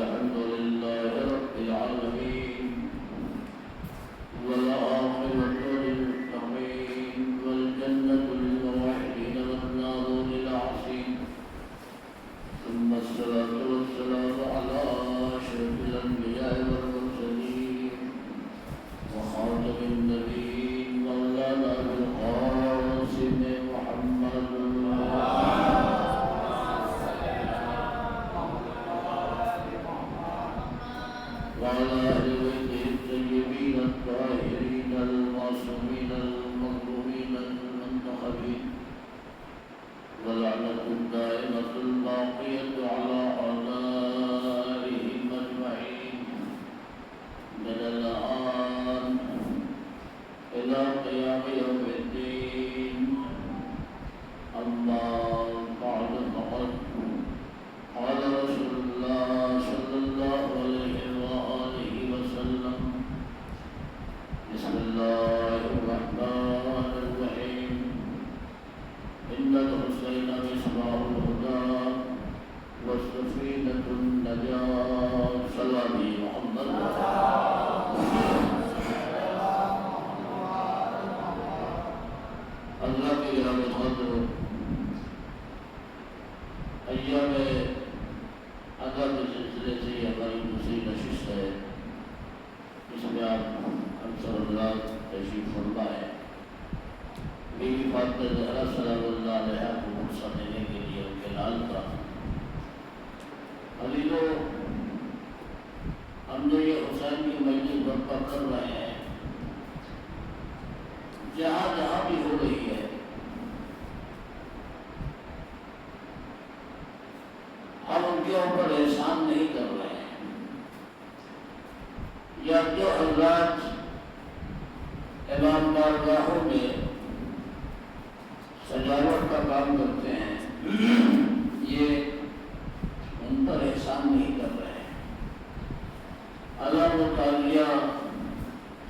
الحمد لله رب العالمين والعاقبة للمتقين والجنة للموحدين والنار للعاصين ثم الصلاة والسلام على أشرف الأنبياء والمرسلين وخاتم النبيين مولانا أبي القاسم محمد وعلى أهل بيته الطيبين الطاهرين المعصومين المظلومين المنتخبين ولعنة الدائمة الباقية على أعدائهم أجمعين من الآن إلى قيام يوم الدين. أما بعد فقد قال رسول الله صلى الله عليه وآله وسلم: بسم الله الرحمن الرحيم. إن الحسين مصباح الهدى والسفينة النجاة. صلى على محمد. اللہ کے گرامی قدر ایام اگر کے سلسلے سے یہ ہماری دوسری نشست ہے، اس میں آپ انصر اللہ تشریف فرما ہے. بیوی فاطمہ زہرا سلام اللہ علیہا کو غصہ دینے کے لیے ان کے لال کا علیلو ہم جو یہ حسین کی مجلس برپا کر رہے ہیں، جہاں جہاں بھی ہو رہی ہے، ہم ان کے اوپر احسان نہیں کر رہے ہیں. یا جو حضرات امام بارگاہوں میں سجاوٹ کا کام کرتے ہیں، یہ ان پر احسان نہیں کر رہے ہیں. علم و تعالیہ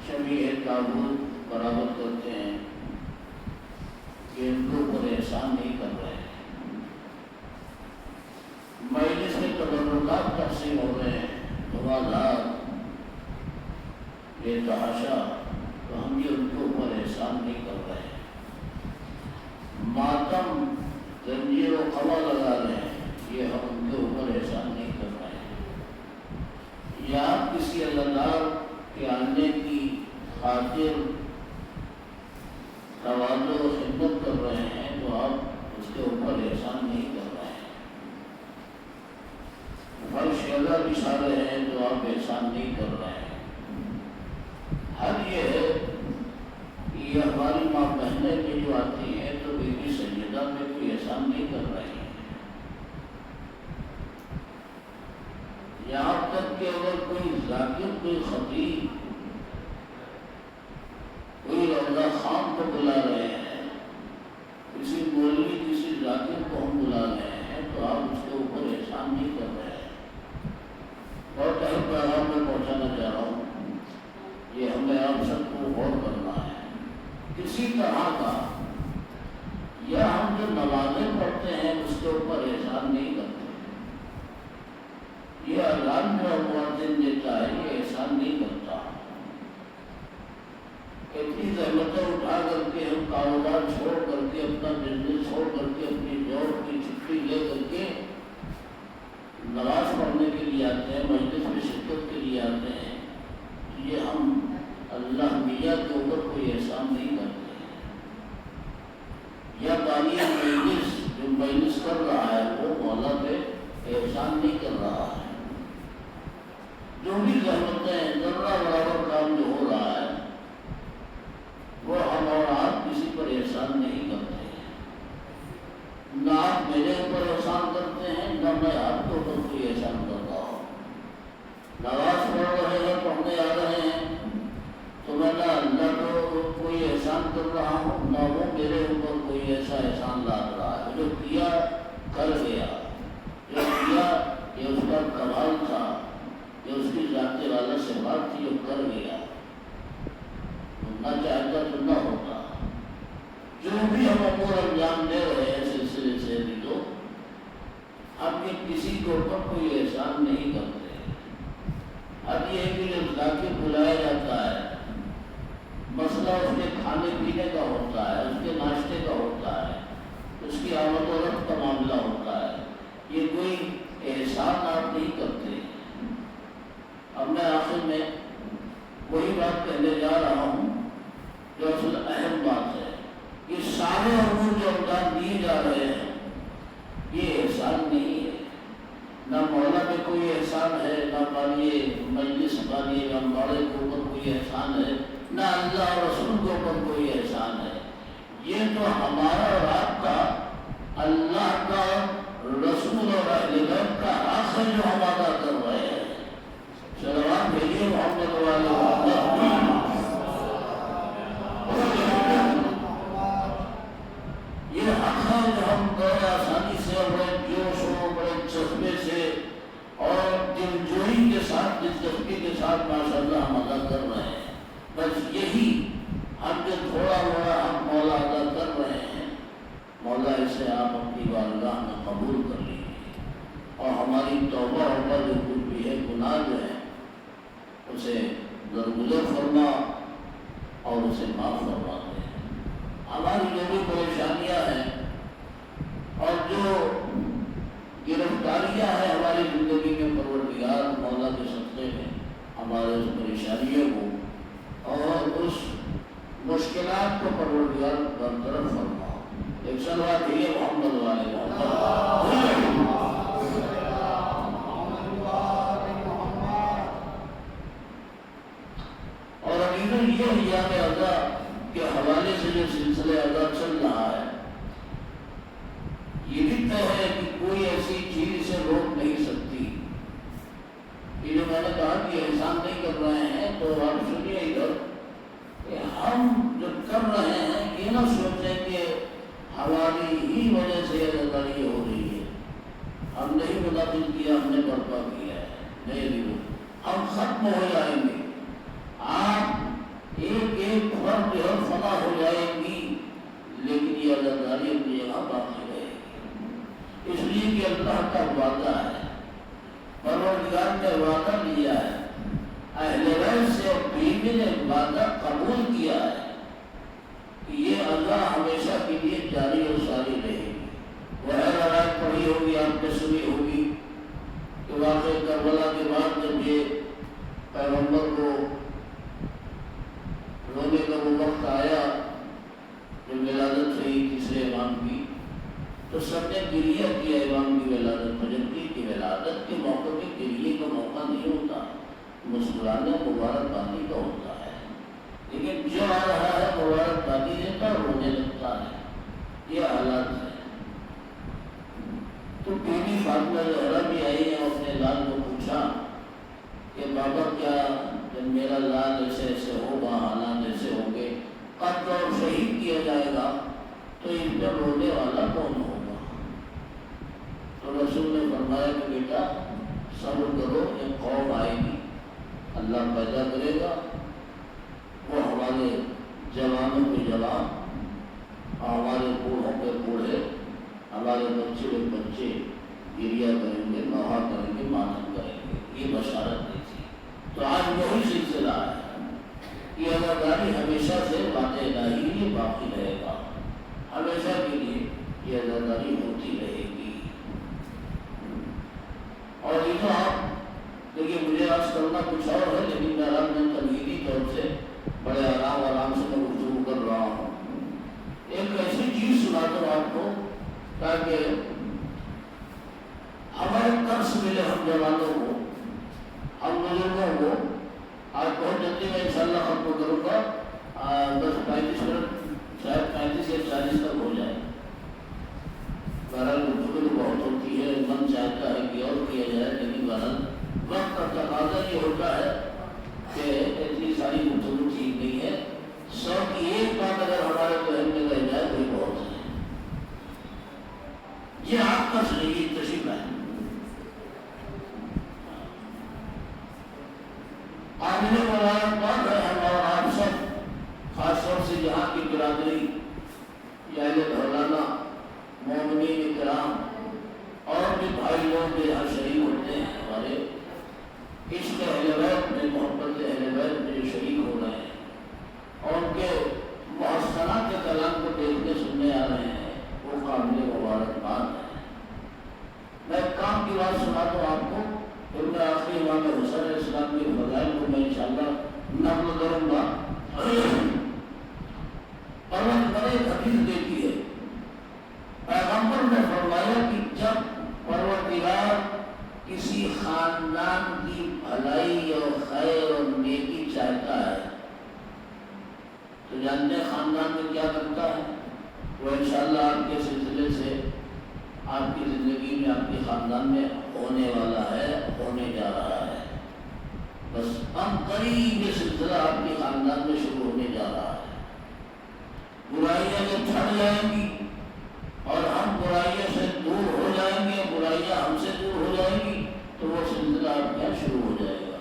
شبیہ تابوت برابر کرتے ہیں کہ ان کو پر احسان نہیں کر رہے ہیں. مجلس میں تبرکات تقسیم ہو رہے ہیں، دعاء یہ تحاشا، تو ہم یہ ان کے اوپر احسان نہیں کر رہے ہیں. ماتم زنجیر و قبا لگا رہے ہیں، یہ ہم ان کے اوپر احسان نہیں کر رہے ہیں. یا آپ کسی اللہ کے آنے کی خاطر تواضع و خدمت کر رہے ہیں، تو آپ اس کے اوپر احسان نہیں کر رہے ہیں. فرش شہدہ بچھا رہے ہیں، تو آپ احسان نہیں کر رہے ہیں. حل یہ ہے کہ یہ ہماری ماں بہنیں کی جو آتی ہیں تو بی بی سیدہ پہ کوئی احسان نہیں کر رہے ہیں. یہاں تک کہ اگر کوئی ذاکر، کوئی خطیب، کوئی روضہ خان کو بلا رہے ہیں، کسی مولوی، کسی ذاکر کو ہم بلا رہے ہیں، تو آپ اس کے اوپر احسان نہیں کر رہے ہیں. بہت اہم پیغام میں پہنچانا چاہ رہا ہوں، یہ ہمیں آپ سب کو غور کرنا ہے. کسی طرح کا یا ہم جو نمازیں پڑھتے ہیں اس کے اوپر احسان نہیں کرتے. یہ اذان جو مؤذن دیتا ہے یہ احسان نہیں کرتا. اتنی زحمتیں اٹھا کر کے ہم کاروبار چھوڑ کر کے، اپنا بزنس چھوڑ کر کے، اپنی جاب کی چھٹی لے کر کے نماز پڑھنے کے لیے آتے ہیں، مجلس میں شرکت کے لیے آتے ہیں. یہ ہم اللہ میاں کے اوپر کوئی احسان نہیں کرتے ہیں. یا بانی مجلس جو مجلس کر رہا ہے وہ مولا پہ احسان نہیں کر رہا ہے. جو بھی زحمتیں، ذرہ برابر کام جو ہو رہا ہے وہ ہم اور آپ کسی پر احسان نہیں کرتے ہیں. نہ آپ میرے اوپر احسان کرتے ہیں، نہ میں آپ کے اوپر کوئی احسان کر رہا ہوں. نماز پڑھ رہے ہیں، پڑھنے آ رہے ہیں، تو میں نہ اللہ کو کوئی احسان کر رہا ہوں، نہ وہ میرے اوپر کوئی ایسا احسان لاد رہا ہے. جو کیا کر گیا، جو کیا یہ اس کا کمال تھا، یہ اس کی ذات والا سے بات تھی، جو کر گیا. نہ چاہتا تو نہ ہوتا. جو بھی ہم امور انجام دے رہے ہیں سلسلے سے بھی، تو ہم کسی کے اوپر کوئی احسان نہیں کرتے. اب یہ ہے کہ جب ذاکر بلایا جاتا ہے، مسئلہ اس کے کھانے پینے کا ہوتا ہے، اس کے ناشتے کا ہوتا ہے، اس کی آمد و رفت کا معاملہ ہوتا ہے، یہ کوئی احسان آپ نہیں کرتے۔ اب میں آخر میں وہی بات کہنے جا رہا ہوں جو اصل اہم بات ہے، یہ سارے امور جو امداد دیے جا رہے ہیں یہ احسان نہیں ہے، نہ مولا پہ کوئی احسان ہے، نہ مالیے مجلس مالیے امباڑے کے اوپر کوئی احسان ہے، نہ اللہ اور رسول کے اوپر کوئی احسان ہے۔ یہ تو ہمارا اور آپ کا اللہ کا، رسول اور اہل بیت کا حق ہے جو ہم ادا کر رہے ہیں۔ صلوات بھیجیے محمد والے محمد۔ یہ حق ہے جو ہم بڑے آسانی سے اور بڑے جوش و بڑے جذبے سے اور دلجوئی کے ساتھ، دلچسپی کے ساتھ ماشاءاللہ ہم ادا کر رہے ہیں۔ بس یہی ہم جو تھوڑا بڑا ہم مولا ادا کر رہے ہیں، مولا اسے آپ اپنی بارگاہ میں قبول کر لیجیے اور ہماری توبہ جو کچھ بھی ہے، گناہ جو ہے، اسے درگزر فرما اور اسے معاف فرما دے۔ ہماری جو بھی پریشانیاں ہیں اور جو گرفتاریاں ہیں ہماری زندگی میں، پروردگار مولا کے صدقے میں ہمارے اس پریشانیوں کو اور اس مشکلات کو پروردگار برطرف فرما۔ ایک صلوات ہے محمد والے محمد۔ اور ابھی یہ ایام ادا کے حوالے سے جو سلسلہ ادا چل رہا ہے، یہ بھی طے ہے کہ کوئی ایسی چیز اسے روک نہیں سکتی۔ یہ جو میں نے کہا کہ احسان نہیں کر رہے ہیں، تو آپ سنیے ادھر کہ ہم جو کر رہے ہیں یہ نہ سوچیں کہ ہماری ہی وجہ سے یہ اداکاری ہو رہی ہے، ہم نے ہی منعقد کیا، ہم نے برپا کیا ہے، نہیں، ہم ختم ہو جائیں گے، آپ ایک ایک فرد جو ہے فنا ہو جائیں گی، لیکن یہ اداکاری اپنی جگہ باقی رہے گی۔ اس لیے کہ اللہ کا وعدہ ہے، پروردگار نے وعدہ لیا ہے، اہل بیت سے اور بیوی نے وعدہ قبول کیا ہے کہ یہ ادا ہمیشہ کے لیے جاری اور ساری رہے گی۔ وہ روایت پڑھی ہوگی، آپ نے سنی ہوگی کہ واقع کربلا کے بعد جب یہ پیغمبر کو رونے کا وہ وقت آیا جو ولادت ہوئی تیسرے امام کی، تو سب نے گریہ کیا امام کی ولادت پر، جبکہ کی ولادت کے موقع پہ گریہ کا موقع نہیں ہوتا، مسکرانے مبارک بادی کا ہوتا ہے، لیکن جو آ رہا ہے مبارک بادی دیتا اور رونے لگتا ہے۔ یہ حالات ہے۔ تو بی بی فاطمہ زہرا بھی آئی ہے، اپنے لال کو پوچھا کہ بابا کیا جب میرا لال ایسے ایسے ہوگا، حالات ایسے ہوں گے، قتل اور شہید کیا جائے گا، تو ان پر رونے والا کون ہوگا؟ تو رسول نے فرمایا کہ بیٹا صبر کرو، ایک قوم آئے گی، اللہ پیدا کرے گا، وہ ہمارے جوانوں پہ جوان، ہمارے بوڑھوں پہ بوڑھے، ہمارے بچے پہ بچے گریہ کریں گے، نوحہ کریں گے، ماتم کریں گے۔ یہ بشارت دی تھی۔ تو آج وہی سلسلہ ہے، یہ اداکاری ہمیشہ سے باتیں الہی یہ باقی رہے گا، ہمیشہ کے لیے یہ اداکاری ہوتی رہے گی۔ اور یہ تو آپ دیکھیے، مجھے آج کرنا کچھ اور ہے، لیکن میں تنقیدی طور سے بڑے آرام سے میں گفتگو کر رہا ہوں۔ ایک ایسی چیز سناتا ہوں آپ کو تاکہ ہمارے قرض ملے ہم جوانوں کو، ہم بزرگوں کو۔ آج بہت جلدی میں انشاءاللہ ختم کروں گا، بس 35 منٹ، شاید 35 یا 40 تک ہو جائے۔ بہرحال گفتگو بہت ہوتی ہے، من چاہتا ہے کہ اور کیا جائے، لیکن بہرحال وقت کا تقاضا یہ ہوتا ہے کہ اتنی ساری گفتگو ٹھیک نہیں ہے۔ 100 کی ایک بات اگر ہمارے ذہن میں رہ جائے تو بہت ہے۔ یہ آپ کا صحیح تشریف ہے۔ آمین مبارکباد ہے ہم اور آپ سب، خاص طور سے یہاں کی برادری، یا دھولانا، مومنین کرام اور بھی بھائی لوگ جو یہاں شریک ہوتے ہیں، ہمارے عشق اہل بیت بات سنا دوں آپ کو، پھر میں آخری امام حسین علیہ السلام کے فضائل کو میں انشاءاللہ نقل کروں گا۔ اور میں نے ایک حدیث دیکھی ہے، پیغمبر نے فرمایا کہ جب پروردگار کسی خاندان کی بھلائی اور خیر اور نیکی چاہتا ہے تو جانتے ہیں خاندان میں کیا کرتا ہے؟ وہ انشاءاللہ آپ کے سلسلے سے آپ کی زندگی میں آپ کے خاندان میں ہونے والا ہے، ہونے جا رہا ہے۔ بس ہم قریب یہ سلسلہ آپ کے خاندان میں شروع ہونے جا رہا ہے۔ برائیاں جب چھڑ جائیں گی اور ہم برائیوں سے دور ہو جائیں گے، برائیاں ہم سے دور ہو جائیں گی، تو وہ سلسلہ آپ کا شروع ہو جائے گا۔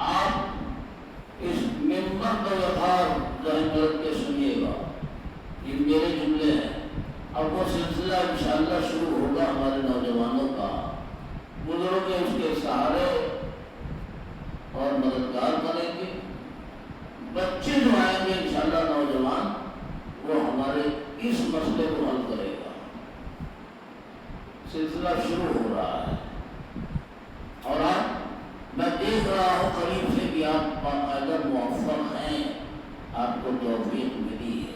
آپ اس ممبر کا وقار ذہن میں رکھ کے سنیے گا، یہ میرے جملے ہیں۔ اب وہ سلسلہ انشاءاللہ شروع ہوگا ہمارے نوجوانوں کا، بزرگ اس کے سہارے اور مددگار بنیں گے۔ بچے جو آئیں گے انشاءاللہ نوجوان، وہ ہمارے اس مسئلے کو حل کرے گا۔ سلسلہ شروع ہو رہا ہے اور اب میں دیکھ رہا ہوں قریب سے کہ آپ باقاعدہ موفق ہیں، آپ کو توفیق ملی ہے۔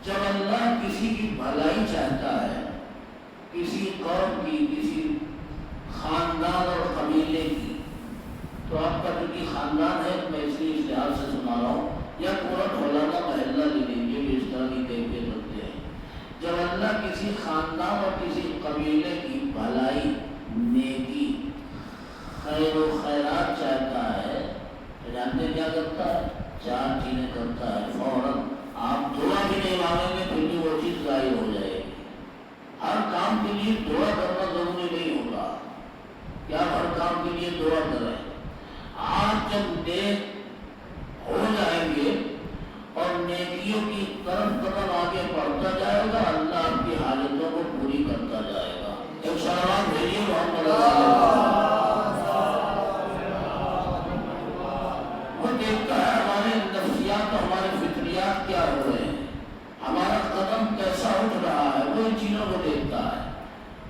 جب اللہ کسی کی بھلائی چاہتا ہے، کسی قوم کی، کسی خاندان اور قبیلے کی، تو آپ کا جو کہ خاندان ہے، میں اس لیے اس لحاظ سے سنا رہا ہوں، یا پورا ٹھولانا محلہ لے لیجیے بھی اس طرح کی کیفیت رکھتے ہیں۔ جب اللہ کسی خاندان اور کسی قبیلے کی بھلائی، نیکی، خیر و خیرات چاہتا ہے تو جانتے کیا کرتا ہے؟ چار چیزیں کرتا ہے فوراً۔ آپ دعا بھی نہیں مانگیں گے پھر بھی وہ چیز ظاہر ہو جائے گی۔ ہر کام کے لیے دعا کرنا ضروری نہیں ہوگا کہ آپ ہر کام کے لیے دعا کریں۔ آپ جب نیک ہو جائیں گے اور نیکیوں کی طرف قدم آگے بڑھتا جائے گا، اللہ آپ کی حاجتوں کو پوری کرتا جائے گا۔ ایک سلام بھیجیے محمد وہ دیکھتا ہے ہمارے نفسیات اور ہمارے فطریات کیا ہو رہے ہیں، ہمارا قدم کیسا اٹھ رہا ہے، وہ ان چیزوں کو دیکھتا ہے۔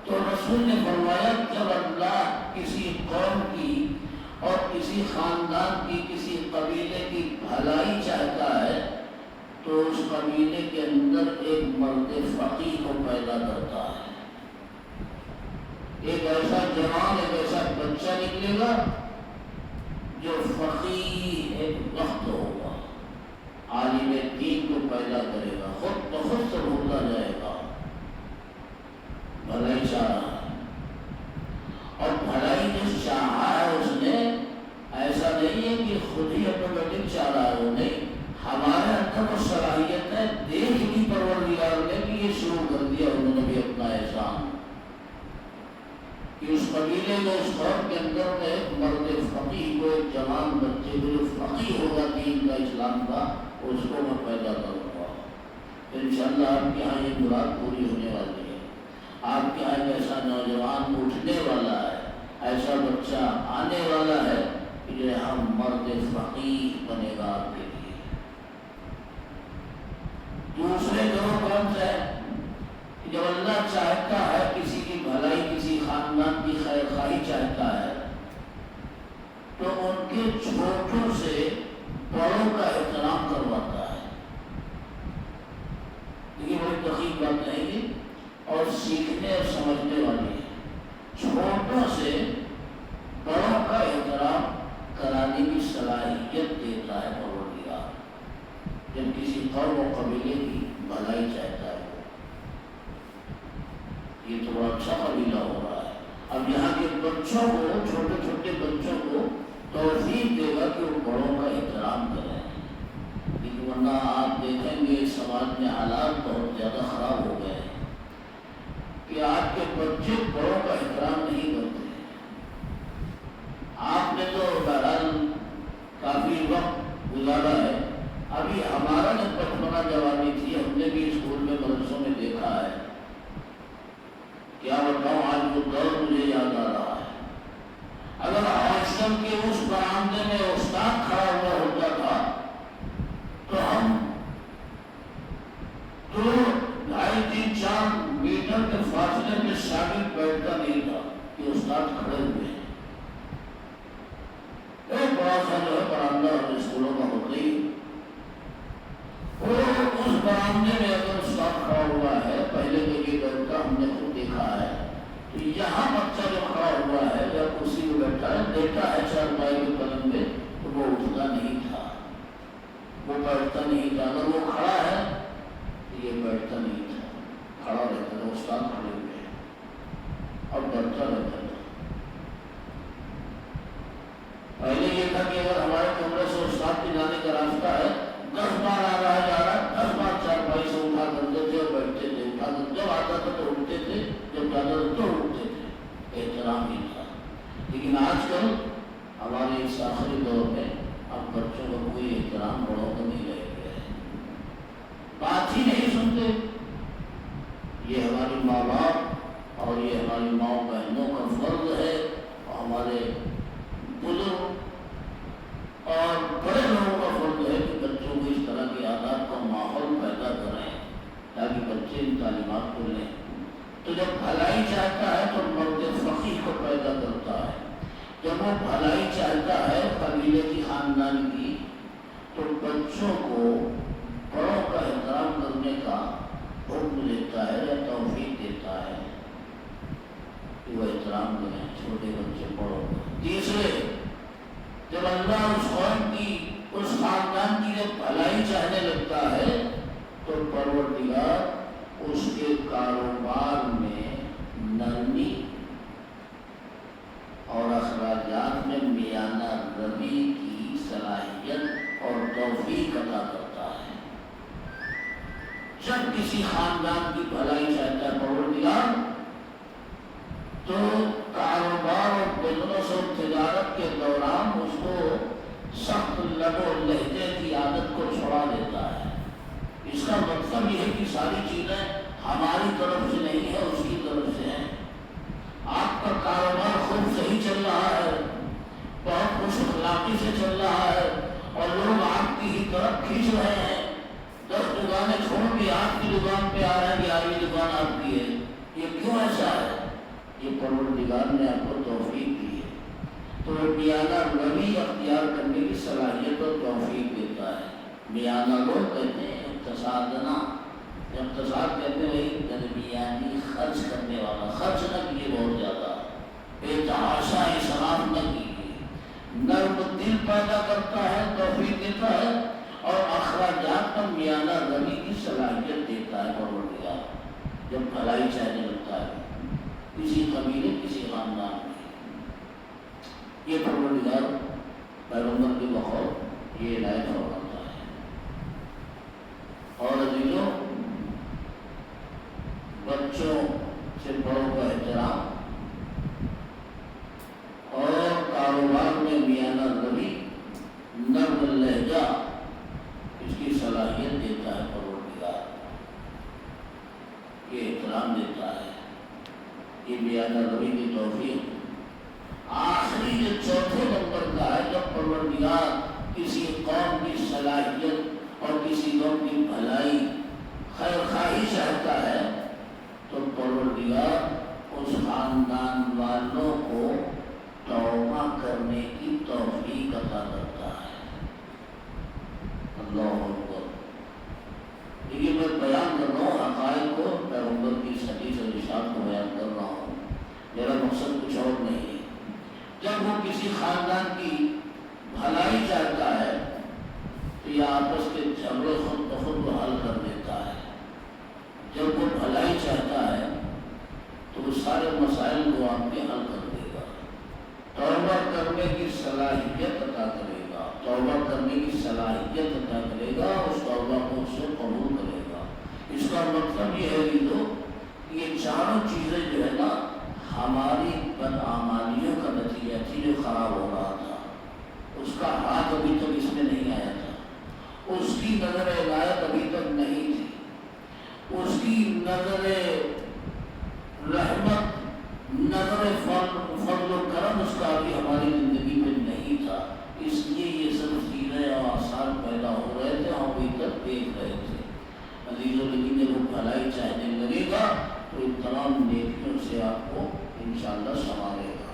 تو رسول نے فرمایا جب اللہ کسی قوم کی اور کسی خاندان کی، کسی قبیلے کی بھلائی چاہتا ہے تو اس قبیلے کے اندر ایک مرد فقیہ کو پیدا کرتا ہے۔ ایک ایسا جوان، ایک ایسا بچہ نکلے گا جو فقیہ ایک وقت ہوگا، عالم دین کو پیدا کرے گا، خود بخود سے ہوتا جائے گا۔ بھلائی چاہ رہا ہے اور بھلائی جو چاہا ہے اس نے، ایسا نہیں ہے کہ خود ہی آٹومیٹک چاہ رہا ہے، وہ نہیں، ہمارے اندر وہ صلاحیت ہے، دیکھ لی پروردگار نے کہ یہ شروع کر دیا انہوں نے بھی اپنا احسان کہ اس قبیلے میں، اس قوم کے اندر میں ایک مرد فقیہ کو، ایک جوان بچے کو جو فقیہ ہوگا دین کا، اسلام کا، اس کو میں پیدا کروں گا۔ انشاءاللہ آپ کے یہاں یہ مراد پوری ہونے والی ہے۔ آپ کے یہاں ایسا نوجوان اٹھنے والا ہے، ایسا بچہ آنے والا ہے کہ جو ہم مرد فقیہ بنے گا آپ کے لیے۔ دوسرے گروہ کون سے ہیں؟ جب اللہ چاہتا ہے کسی کی بھلائی، کسی خاندان کی خیر خواہی چاہتا ہے تو ان کے چھوٹوں سے بڑوں کا احترام کرواتا ہے۔ یہ بڑی دقیق بات نہیں ہے اور سیکھنے اور سمجھنے والی ہے۔ چھوٹوں سے بڑوں کا احترام کرانے کی صلاحیت دیتا ہے پروردگار جب کسی قوم و قبیلے کی بھلائی چاہتا ہے۔ یہ تو بڑا اچھا قبیلہ ہو رہا ہے۔ اب یہاں کے بچوں کو، چھوٹے چھوٹے بچوں کو توفیق دے گا کہ وہ بڑوں کا احترام کریں، لیکن ورنہ آپ دیکھیں گے سماج میں حالات بہت زیادہ خراب ہو گئے ہیں کہ آپ کے بچے بڑوں کا احترام نہیں کرتے۔ آپ نے تو بہرحال کافی وقت گزارا ہے، ابھی ہمارا جب بچپنا جوانی تھی ہم نے بھی اسکول میں مدرسوں میں دیکھا ہے، کیا بتاؤں آج وہ دور مجھے یاد آ رہا ہے۔ اگر ہاسٹل کے اس برآمدے میں استاد کھڑا ہوا ہوتا تھا تو ہم 2، 2.5، 3، 4 میٹر کے فاصلے میں شاگرد استاد کھڑے ہوئے ہیں. ایک بڑا سا جو ہے برآمدہ ہم اسکولوں کا ہوتا ہی، اس برآمدے میں اگر استاد کھڑا ہوا ہے، پہلے تو یہ بیٹھتا ہم نے خود دیکھا ہے، تو یہاں بچہ جو کھڑا ہوا ہے یا کرسی میں بیٹھا ہے، دیکھتا ہے چارپائی کے پلنگ پہ، تو وہ اٹھتا نہیں تھا، وہ بیٹھتا نہیں تھا. اگر وہ کھڑا ہے تو یہ بیٹھتا نہیں تھا، کھڑا رہتا تھا. استاد کھڑے ہوئے ہیں اور بیٹھتا رہتا تھا. پہلے یہ تھا کہ اگر ہمارے کمرے سے استاد کے جانے کا راستہ ہے، 10 بار آ رہا ہے جا رہا ہے، 10 بار چارپائی سے اٹھا کرتے تھے اور بیٹھتے تھے. اٹھا کر جب آتا تھا تو اٹھتے تھے، جب جاتا تھا تو اٹھتے تھے. احترام ہی تھا. لیکن آج کل ہمارے اس آخری دور میں اب بچوں کا کوئی احترام بڑوں کو نہیں رہ گیا ہے، بات ہی نہیں سنتے. یہ ہماری ماں باپ اور یہ ہماری ماں بہنوں کا فرض ہے، اور ہمارے بزرگ اور بڑے لوگوں کا فرض ہے کہ بچوں کو اس طرح کے آداب کا ماحول پیدا کریں تاکہ بچے ان تعلیمات کو لیں. تو جب بھلائی چاہتا ہے تو مرد فقیہ کو پیدا کرتا ہے. جب وہ بھلائی چاہتا ہے قبیلے کی، خاندان کی، تو بچوں کو بڑوں کا احترام کرنے کا حکم دیتا ہے یا توفیق دیتا ہے کہ وہ احترام کریں، چھوٹے بچے بڑوں کو. تیسرے، جب اللہ اس قوم کی، اس خاندان کی جب بھلائی چاہنے لگتا ہے تو پروردگار اس کے کاروبار میں نرمی اور اخراجات میں میانہ روی کی صلاحیت اور توفیق عطا کرتا ہے. جب کسی خاندان کی بھلائی چاہتا ہے پروردگار، تو کاروبار اور بزنس اور تجارت کے دوران اس کو سخت لب و لہجے کی عادت کو چھوڑا دیتا ہے. اس کا مطلب یہ ہے کہ ساری چیزیں ہماری طرف سے نہیں ہے، اس کی طرف سے ہیں. آپ کا کاروبار خوب صحیح چل رہا ہے، بہت خوش اخلاقی سے چل رہا ہے، اور لوگ آپ کی ہی طرف کھینچ رہے ہیں. 10 دکانیں چھوڑ کے آپ کی دکان پہ آ رہے ہیں کہ آگے دکان آپ کی ہے. یہ کیوں ایسا ہے؟ یہ پروردگار نے آپ کو توفیق دی ہے. تو میانہ روی اختیار کرنے کی صلاحیت اور توفیق دیتا ہے. میانہ لوگ کہتے ہیں اقتصادنا، اقتصاد کہتے ہیں درمیانی خرچ کرنے والا. خرچ نہ کیجیے بہت زیادہ، بے تحاشا اسراف نہ کیجیے. نرم دل پیدا کرتا ہے، توفیق دیتا ہے، اور اخراجات پر میانہ روی کی صلاحیت دیتا ہے پروردگار جب بھلائی چاہنے لگتا ہے کسی قبیلے، کسی خاندان میں. یہ پروردگار پیغمبر کے بخور یہ عنایت فرماتا ہے. اور عزیزوں، بچوں سے بڑوں کا احترام اور کاروبار میں میانہ روی، نرم لہجہ، اس کی صلاحیت دیتا ہے پروردگار. یہ احترام دیتا ہے، یہ میانہ روی کی توفیق. آخری جو چوتھے نمبر کا ہے، جب پروردگار کسی قوم کی صلاحیت اور کسی قوم کی بھلائی، خیر خواہی چاہتا ہے تو پروردگار اس خاندان والوں کو توبہ کرنے کی توفیق عطا کرتا ہے. اللہ اکبر. لیکن میں بیان کر رہا ہوں حقائق کو، پیغمبر کی حدیث اور ارشاد کو بیان کر رہا ہوں. میرا مقصد کچھ اور نہیں ہے. جب وہ کسی خاندان کی بھلائی چاہتا ہے تو یہ آپس کے جھگڑے خود بخود حل کر دیتا ہے. جب وہ بھلائی چاہتا ہے تو وہ سارے مسائل کو آپ کے حل کر دے گا. توبہ کرنے کی صلاحیت عطا کرے گا، توبہ کرنے کی صلاحیت عطا کرے گا، اس توبہ کو اس سے قبول کرے گا. اس کا مطلب یہ ہے کہ یہ چاروں چیزیں جو ہے نا ہماری بدعمالیوں کا نتیجہ تھی جو خراب ہو رہا تھا. اس کا ہاتھ ابھی تک اس میں نہیں آیا تھا، اس کی نظر عنایت ابھی تک نہیں تھی، اس کی نظر رحمت، نظر فضل و کرم اس کا ابھی ہماری زندگی میں نہیں تھا. اس لیے یہ سب چیزیں اور آثار پیدا ہو رہے تھے، ہم ابھی تک دیکھ رہے تھے. عزیزوں، لیکن جب وہ بھلائی چاہنے لگے گا تو ان تمام نیکیوں سے سے آپ کو انشاءاللہ سنوارے گا۔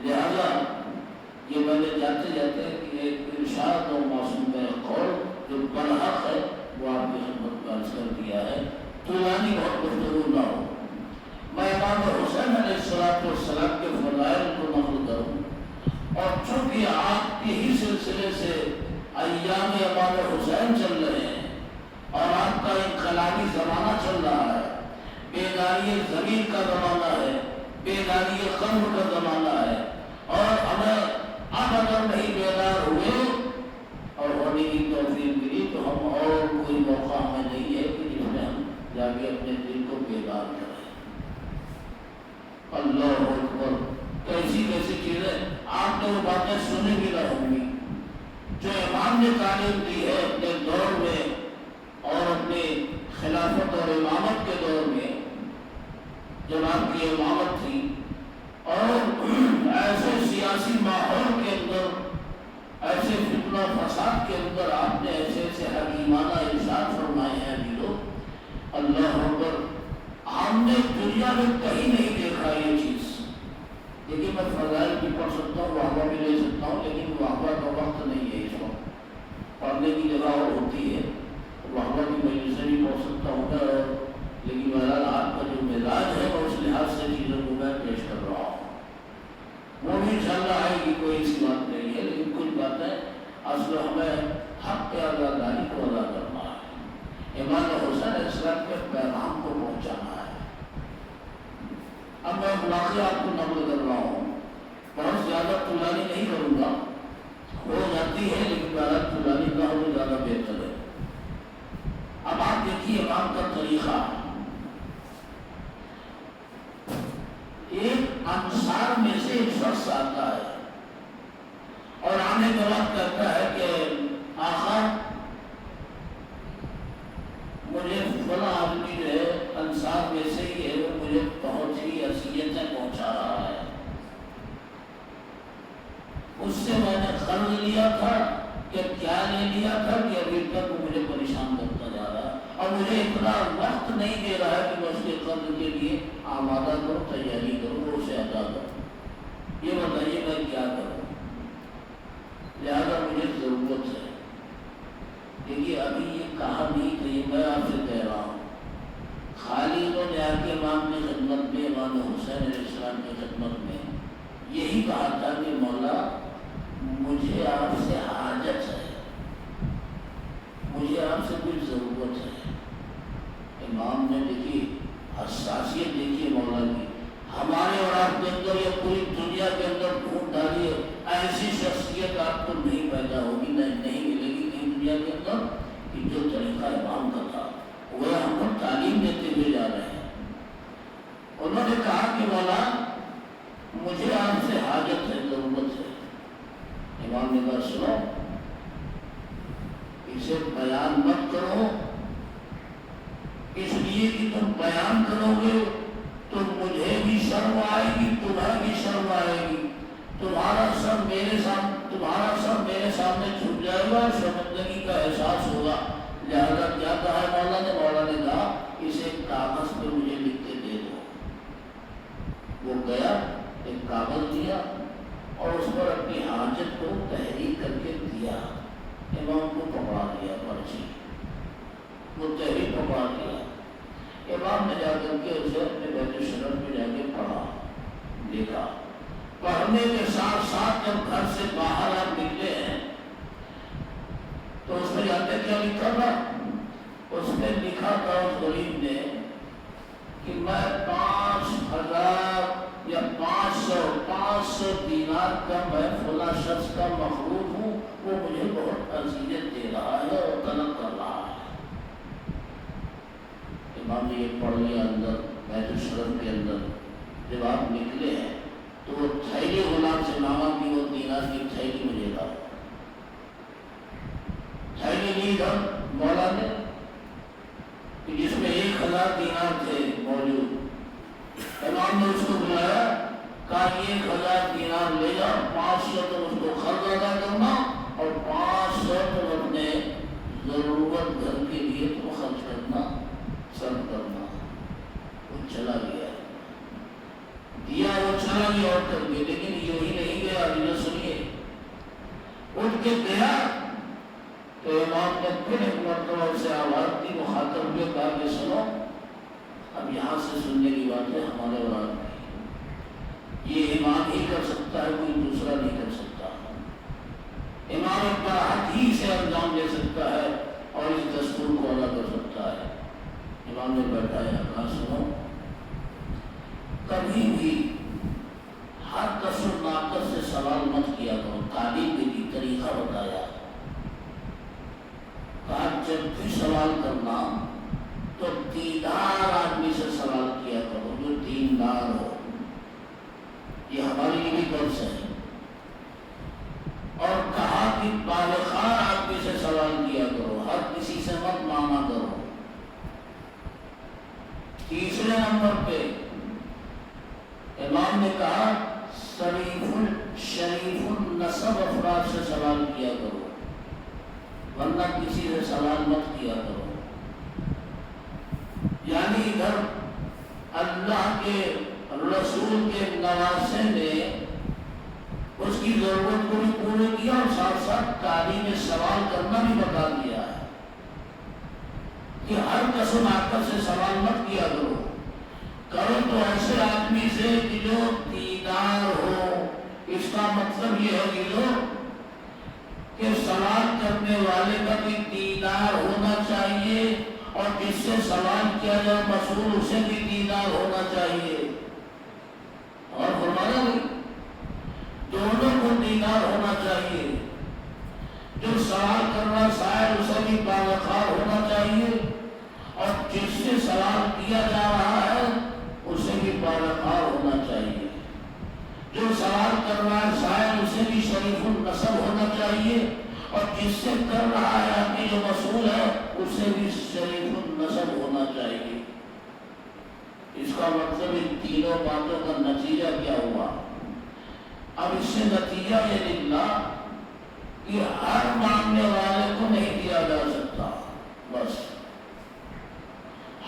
لہذا یہ میں نے جاتے جاتے کہ ایک ارشاد اور معصوم قول جو برحق ہے وہ آپ کی خدمت میں عرض کر دیا ہے، طولانی بہت گفتگو نہ ہو۔ میں امام حسین علیہ السلام کے فضائل کو نقل کروں، اور چونکہ آپ کے ہی سلسلے سے ایام امام حسین چل رہے ہیں اور آپ کا انقلابی زمانہ چل رہا ہے، بیداری زمین کا زمانہ ہے، بیداری قلب کا زمانہ ہے، اور ہمیں اب اگر نہیں بیدار ہوئے اور ہونے کی توفیق ملی تو ہم اور کوئی موقع ہمیں نہیں ہے کہ جس میں ہم جا کے اپنے دل کو بیدار کریں۔ اللہ اکبر، کیسی کیسی چیزیں آپ نے وہ باتیں سنی بھی نہ ہوں گی جو امام نے تعلیم دی ہے اپنے دور میں اور اپنی خلافت اور امامت کے دور میں، جب آپ کی امامت تھی اور ایسے سیاسی ماحول کے اندر، ایسے فتنہ و فساد کے اندر آپ نے ایسے ایسے حکیمانہ ارشاد فرمائے ہیں ابھی لوگ، اللہ اکبر، ہم نے دنیا میں کہیں نہیں دیکھا یہ چیز۔ دیکھیے میں فضائل بھی پڑھ سکتا ہوں، واقعہ بھی لے سکتا ہوں، لیکن واقعہ کا وقت نہیں ہے اس وقت، پڑھنے کی جگہ اور ہوتی ہے، واقعہ کی مجلس سے بھی پڑھ سکتا ہوں، لیکن بہرحال آپ کا جو مزاج ہے وہ اس لحاظ سے چیزوں کو میں پیش کر رہا ہوں، وہ بھی انشاءاللہ آئے گی، کوئی ایسی بات نہیں ہے، لیکن کچھ باتیں اصل ہمیں حق کے آزاداری کو ادا کرنا ہے، امام حسین علیہ السلام کے پیغام کو پہنچانا ہے۔ اب میں واقعہ آپ کو نقل کر رہا ہوں، بہت زیادہ طولانی نہیں کروں گا، ہو جاتی ہے لیکن بہرحال طولانی نہ ہو تو زیادہ بہتر ہے۔ اب آپ دیکھیے امام کا طریقہ، ایک انصار میں سے ایک شخص آتا ہے اور آنے کے بعد کہتا ہے کہ آقا مجھے فلاں آدمی جو ہے انصار میں سے ہی ہے، وہ مجھے بہت ہی اذیتیں پہنچا رہا ہے، اس سے میں نے قرض لیا تھا کہ کیا لے لیا تھا کہ ابھی تک وہ مجھے پریشان کرتا جا رہا ہے، اور مجھے اتنا وقت نہیں دے رہا ہے کہ میں اس کے قرض کے لیے آمادہ کروں، تیاری کروں، وہ اسے ادا کروں۔ یہ بتائیے میں کیا کروں؟ لہذا مجھے ضرورت ہے، دیکھیے ابھی یہ کہا نہیں کہ یہ میں آپ سے کہہ رہا ہوں، خالی انہوں نے آ کے امام کی خدمت میں، امام حسین علیہ السلام کی خدمت میں یہی کہا تھا کہ مولا مجھے آپ سے حاجت ہے، مجھے آپ سے کوئی ضرورت ہے۔ امام نے دیکھی حساسیت، دیکھیے مولا کی، ہمارے اور آپ کے اندر یا پوری دنیا کے اندر ڈھونڈ ڈالیے، ایسی شخصیت آپ کو نہیں پیدا ہوگی، نہیں ملے گی کہیں دنیا کے اندر کہ جو طریقہ امام کا تھا وہ ہم کو تعلیم دیتے ہوئے جا رہے ہیں۔ انہوں نے کہا کہ مولا مجھے آپ سے حاجت ہے، ضرورت ہے۔ امام نے کہا سنو، اسے بیان مت کرو، اس لیے کہ تم بیان کرو گے تو مجھے بھی شرم آئے گی، تمہیں بھی شرم آئے گی، تمہارا سر میرے سامنے چھپ جائے گا، شرمندگی کا احساس ہوگا۔ لہذا کیا کہا ہے مولا نے؟ مولا نے کہا اسے کاغذ پہ مجھے لکھ کے دے دو۔ وہ گیا، ایک کاغذ دیا اور اس پر اپنی حاجت کو تحریر کر کے دیا۔ امام کو پکڑا دیا پرچی، وہ تحریر پکڑا دیا۔ امام نے جا کر کے اسے اپنے بیت شرف میں جا کے پڑھا، دیکھا۔ پڑھنے کے ساتھ ساتھ جب گھر سے باہر آپ نکلے ہیں تو اس میں جانتے کیا لکھا تھا؟ اس میں لکھا تھا اس غریب نے کہ میں 5,000 یا 500 دینار کا میں فلاں شخص کا مخلوق ہوں، وہ مجھے بہت اذیت دے رہا ہے اور طلب کر رہا ہے۔ امام نے یہ پڑھ لیا اندر بیت شرف کے اندر۔ جب آپ نکلے ہیں تو وہ تھیلی غلام سے مانگا کہ وہ دینار کی تھیلی مجھے لاؤ۔ تھیلی نہیں تھا مولا نے کہ جس میں 1,000 دینار تھے موجود۔ امام نے اس کو بلایا، کہا 1,000 دینار لے جاؤ، 500 تم اس کو قرض ادا کرنا اور 500 تم اپنے ضرورت گھر کے لیے تم خرچ کرنا، صرف کرنا۔ وہ چلا گیا۔ وہ چلا گیا اٹھ کر کے، لیکن یوں ہی نہیں گیا، یہ سنیے، اٹھ کے گیا تو امام نے پھر ایک مرتبہ سے آواز دی، مخاطب ہوئے کہا کہ سنو، اب یہاں سے سننے کی بات ہے ہمارے اولاد میں، یہ امام ہی کر سکتا ہے، کوئی دوسرا نہیں کر سکتا، امام ایک بار ہی سے انجام دے سکتا ہے اور اس دستور کو ادا کر سکتا ہے۔ امام نے بیٹھایا، کہا سنو، کبھی بھی ہر کسر ناقص سے سوال مت کیا کرو، تعلیم بھی دی، طریقہ بتایا، کہا جب بھی سوال کرنا تو دیندار آدمی سے سوال کیا کرو، جو دیندار ہو، یہ ہمارے لیے بھی درس ہے، اور کہا کہ بالغ آدمی سے سوال کیا کرو، ہر کسی سے مت مانگا کرو۔ تیسرے نمبر پہ امام نے کہا شریف النسب افراد سے سوال کیا کرو، ورنہ کسی سے سوال مت کیا کرو۔ یعنی ادھر اللہ کے رسول کے نواسے نے اس کی ضرورت کو بھی پورے کیا اور ساتھ ساتھ تعلیم سوال کرنا بھی بتا دیا ہے کہ ہر قسم آکر سے سوال مت کیا کرو، کرو تو ایسے آدمی سے کہ جو دیندار ہو۔ اس کا مطلب یہ ہے کہ سوال کرنے والے کا بھی دیندار ہونا چاہیے اور جس سے سوال کیا جائے مسئول اسے بھی دیندار ہونا چاہیے، اور فرمایا نہیں، دونوں کو دیندار ہونا چاہیے، جو سوال کرنا سائل اسے بھی باوقار ہونا چاہیے اور جس سے سوال کیا جا رہا ہے اسے بھی باوقار ہونا چاہیے، جو سوال کر رہا ہے سائل اسے بھی شریف النسب ہونا چاہیے اور جس سے کر رہا ہے آدمی جو مسئول ہے اسے بھی شریف النسب ہونا چاہیے۔ اس کا مطلب ان تینوں باتوں کا نتیجہ کیا ہوا؟ اب اس سے نتیجہ یہ نکلا کہ ہر مانگنے والے کو نہیں دیا جا سکتا، بس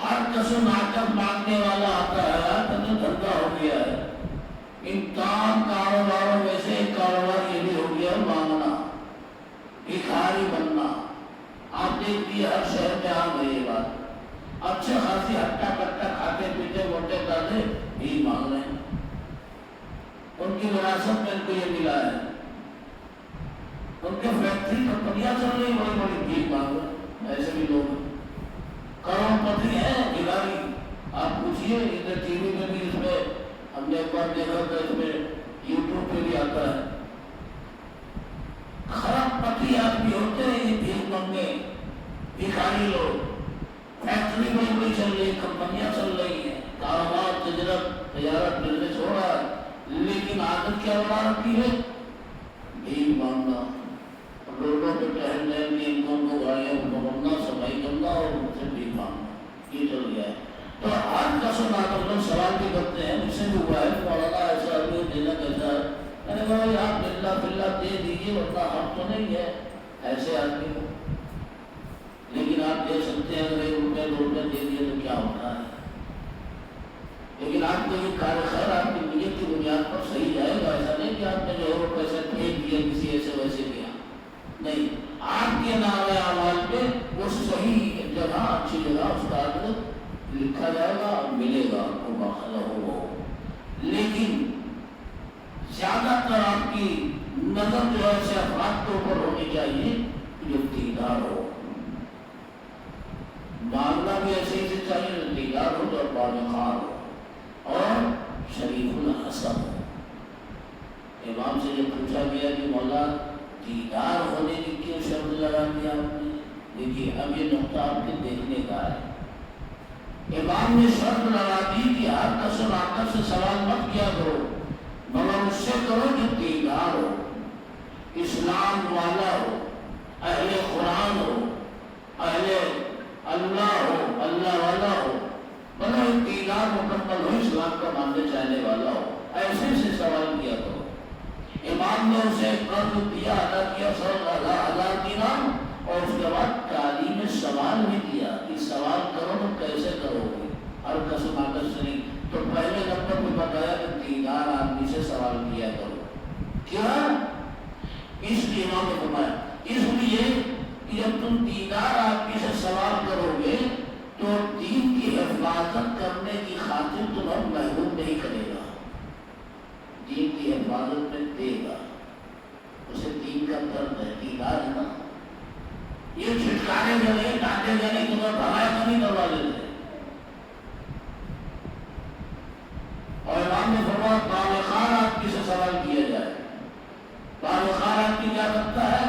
ہر قسم آ کر مانگنے والا آتا ہے تو دھندا ہو گیا ہے۔ ان تمام کاروباروں میں سے ایک کاروبار یہ بھی ہو گیا مانگنا، بھکاری بننا۔ آپ دیکھیے ہر شہر میں آ گئی یہ بات، اچھے خاصی ہٹا کٹا کھاتے پیتے موٹے دادے بھی مانگ رہے ہیں، ان کی وراثت میں ان کو یہ ملا ہے، ان کے فیکٹری کمپنیاں چل رہی بڑی بڑی بھیک مانگ رہے، ایسے بھی لوگ کروڑ پتی ہیں بھکاری۔ آپ پوچھئے ادھر ٹی وی میں بھی، اس میں ہم نے ایک بار دیکھا تھا، اس میں یوٹیوب پہ بھی آتا ہے، خراب پتی آدمی ہوتے ہیں یہ بھیک مانگے بھکاری لوگ، فیکٹری میں کوئی چل رہی، کمپنیاں چل رہی ہیں، کاروبار تجارت بزنس ہو رہا ہے، لیکن عادت کیا بنا رکھی ہے؟ بھیک مانگنا، روڈوں پہ ٹہلنے ان کو گاڑیاں پکڑنا، صفائی کرنا اور ان سے بھیک مانگنا، یہ چل گیا ہے۔ تو ہر قسم آکر لوگ سوال بھی کرتے ہیں، مجھ سے بھی ہوا ہے مولانا ایسا آدمی دینا کیسا ہے، میں نے کہا آپ بلّہ بلّہ دے دیجیے ورنہ حق تو نہیں ہے ایسے آدمی کو، لیکن آپ دے سکتے ہیں، اگر 1 روپے 2 روپے دے دیے تو کیا ہوتا ہے، لیکن آپ کو یہ کار خیر آپ کی نیت کی بنیاد پر صحیح جائے گا، ایسا نہیں کہ آپ نے جو ہے وہ پیسے پھینک دیا کسی ایسے ویسے کیا، نہیں، آپ کے نامۂ اعمال پہ وہ صحیح جگہ اچھی جگہ اس کا عدل لکھا جائے گا اور ملے گا آپ کو باخبر ہو۔ لیکن زیادہ تر آپ کی نظر جو ہے ایسے افراد کے اوپر ہونی چاہیے جو دیندار ہو، مانگنا بھی ایسے ہی سے چاہیے جو دیندار ہو، جو باوقار ہو اور شریف الحسب ہو۔ امام سے یہ پوچھا گیا کہ مولا دیندار ہونے کی کیوں شرط لگا دیا آپ نے؟ دیکھیے اب یہ نقطہ آپ کے دیکھنے کا ہے، امام نے شرط لگا دی کہ ہر قسم آکر سے سوال مت کیا کرو، مگر اس سے کرو جو دیندار ہو، اسلام والا ہو، اہل قرآن ہو، اہل اللہ ہو، اللہ والا ہو، مگر دیندار مکمل ہو، اسلام کا ماننے چاہنے والا ہو، ایسے سے سوال کیا کرو۔ امام نے اسے قرض دیا، ادا کیا 100,000 دینار، اور اس کے بعد تعلیم سوال بھی دیا کہ سوال کرو تو کیسے کرو گے، ہر قسم آکر سے نہیں۔ تو پہلے نمبر پہ بتایا کہ دیندار اس لیے امام نے فرمایا اس لیے کہ جب تم دیندار آدمی سے سوال کرو گے تو دین کی حفاظت کرنے کی خاطر تمہیں محروم نہیں کرے گا، دین کی حفاظت میں دے گا، اسے دین کا درد ہے، دیندار ہے نا، یہ چھٹکارے گا نہیں، ڈانٹے گا نہیں، تمہیں بھگائے گا نہیں دروازے سے۔ اور امام نے فرمایا بالغ آدمی سے سوال کیا جائے، بالغ آدمی کیا کرتا ہے؟